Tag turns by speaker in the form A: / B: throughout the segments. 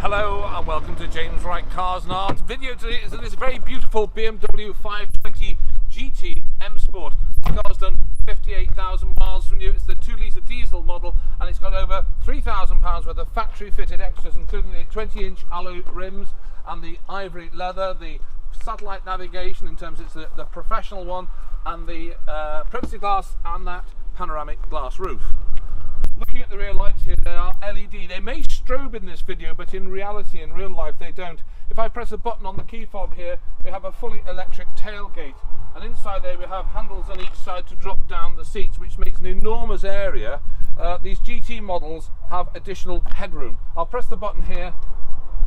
A: Hello and welcome to James Wright Cars and Art. Video today is of this very beautiful BMW 520 GT MSport. The car's done 58,000 miles from new. It's the 2-litre diesel model and it's got over £3,000 worth of factory fitted extras, including the 20-inch alloy rims and the ivory leather, the satellite navigation in terms of it's the professional one, and the privacy glass and that panoramic glass roof. Looking at the rear lights here, they are LED. They may strobe in this video, but in reality, in real life, they don't. If I press a button on the key fob here, we have a fully electric tailgate. And inside there, we have handles on each side to drop down the seats, which makes an enormous area. These GT models have additional headroom. I'll press the button here,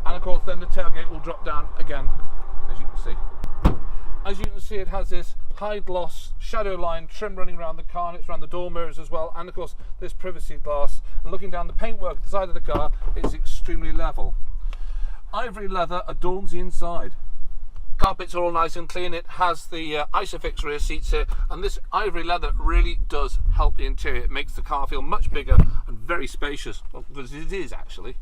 A: and of course, then the tailgate will drop down again, as you can see. As you can see, it has this high gloss shadow line trim running around the car, and it's around the door mirrors as well, and of course this privacy glass. And looking down the paintwork at the side of the car, it's extremely level. Ivory leather adorns the inside. Carpets are all nice and clean. It has the Isofix rear seats here, and this ivory leather really does help the interior. It makes the car feel much bigger and very spacious, because it is actually.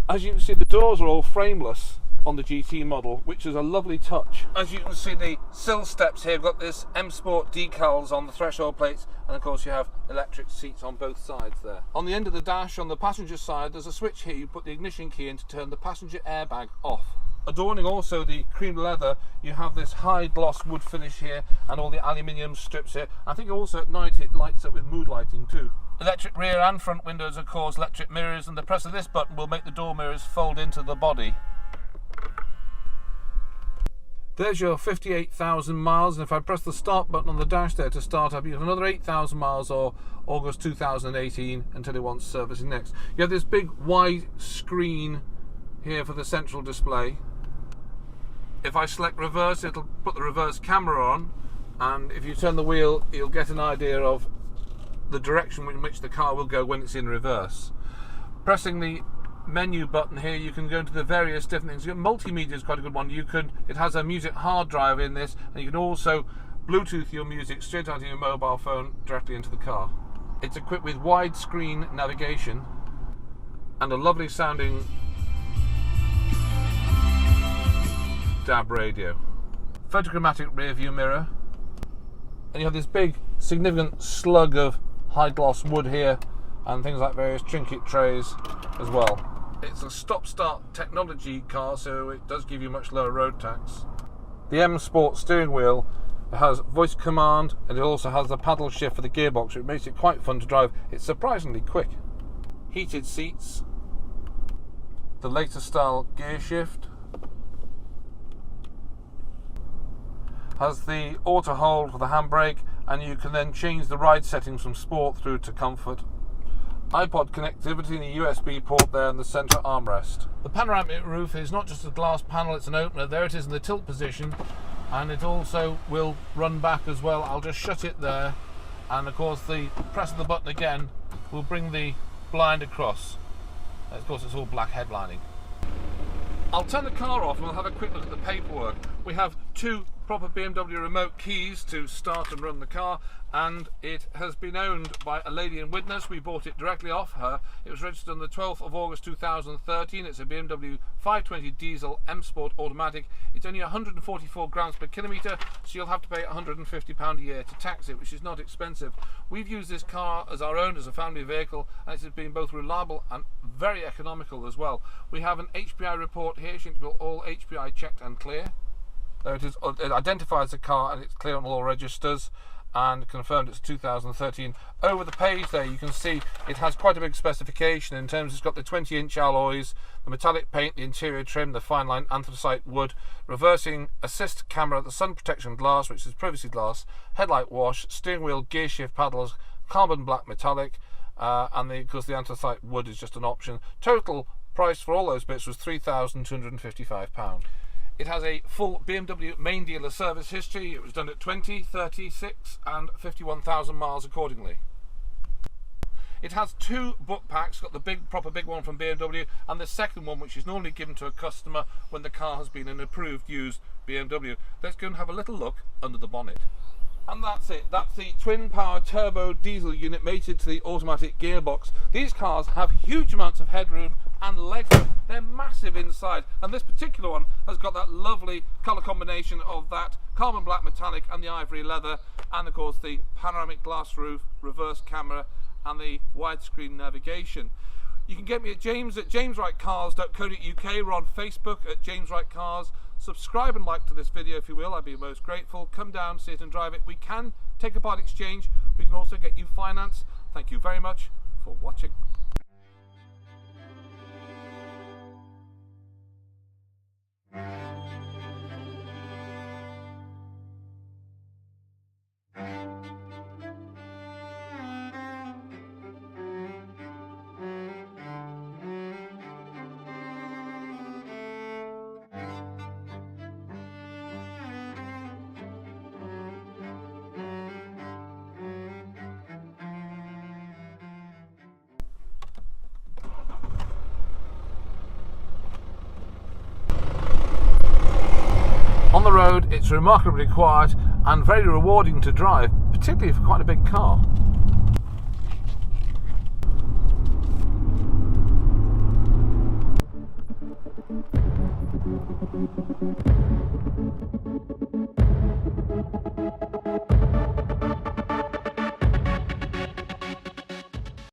A: As you can see, the doors are all frameless on the GT model, which is a lovely touch. As you can see, the sill steps here have got this MSport decals on the threshold plates, and of course you have electric seats on both sides there. On the end of the dash on the passenger side, there's a switch here. You put the ignition key in to turn the passenger airbag off. Adorning also the cream leather, you have this high gloss wood finish here and all the aluminium strips here. I think also at night it lights up with mood lighting too. Electric rear and front windows, of course, electric mirrors, and the press of this button will make the door mirrors fold into the body. There's your 58,000 miles, and if I press the start button on the dash there to start up, you have another 8,000 miles, or August 2018, until it wants servicing next. You have this big wide screen here for the central display. If I select reverse, it'll put the reverse camera on, and if you turn the wheel, you'll get an idea of the direction in which the car will go when it's in reverse. Pressing the menu button here, you can go into the various different things. Multimedia is quite a good one. It has a music hard drive in this, and you can also Bluetooth your music straight out of your mobile phone directly into the car. It's equipped with widescreen navigation and a lovely sounding DAB radio. Photogrammetric rear view mirror, and you have this big significant slug of high gloss wood here, and things like various trinket trays as well. It's a stop-start technology car, so it does give you much lower road tax. The MSport steering wheel has voice command, and it also has the paddle shift for the gearbox, which makes it quite fun to drive. It's surprisingly quick. Heated seats, the latest style gear shift, has the auto hold for the handbrake, and you can then change the ride settings from sport through to comfort. iPod connectivity and a USB port there in the centre armrest. The panoramic roof is not just a glass panel, it's an opener. There it is in the tilt position, and it also will run back as well. I'll just shut it there, and of course the press of the button again will bring the blind across. Of course it's all black headlining. I'll turn the car off and we'll have a quick look at the paperwork. We have two proper BMW remote keys to start and run the car, and it has been owned by a lady in Widnes. We bought it directly off her. It was registered on the 12th of August 2013. It's a BMW 520 diesel MSport automatic. It's only 144 grams per kilometre, so you'll have to pay £150 a year to tax it, which is not expensive. We've used this car as our own, as a family vehicle, and it has been both reliable and very economical as well. We have an HPI report here, showing it's all HPI checked and clear. There it is. It identifies the car and it's clear on all registers, and confirmed it's 2013. Over the page there you can see it has quite a big specification in terms it's got the 20-inch alloys, the metallic paint, the interior trim, the fine line anthracite wood, reversing assist camera, the sun protection glass, which is privacy glass, headlight wash, steering wheel, gear shift paddles, carbon black metallic, and because the anthracite wood is just an option. Total price for all those bits was £3,255. It has a full BMW main dealer service history. It was done at 20, 36 and 51,000 miles accordingly. It has two book packs, got the proper big one from BMW, and the second one, which is normally given to a customer when the car has been an approved used BMW. Let's go and have a little look under the bonnet. And that's it. That's the twin power turbo diesel unit mated to the automatic gearbox. These cars have huge amounts of headroom and legroom. They're massive inside, and this particular one has got that lovely colour combination of that carbon black metallic and the ivory leather, and of course the panoramic glass roof, reverse camera and the widescreen navigation. You can get me at jameswrightcars.co.uk. We're on Facebook at James Wright Cars. Subscribe and like to this video if you will, I'd be most grateful. Come down, see it and drive it. We can take a part exchange. We can also get you finance. Thank you very much for watching. On the road, it's remarkably quiet and very rewarding to drive, particularly for quite a big car.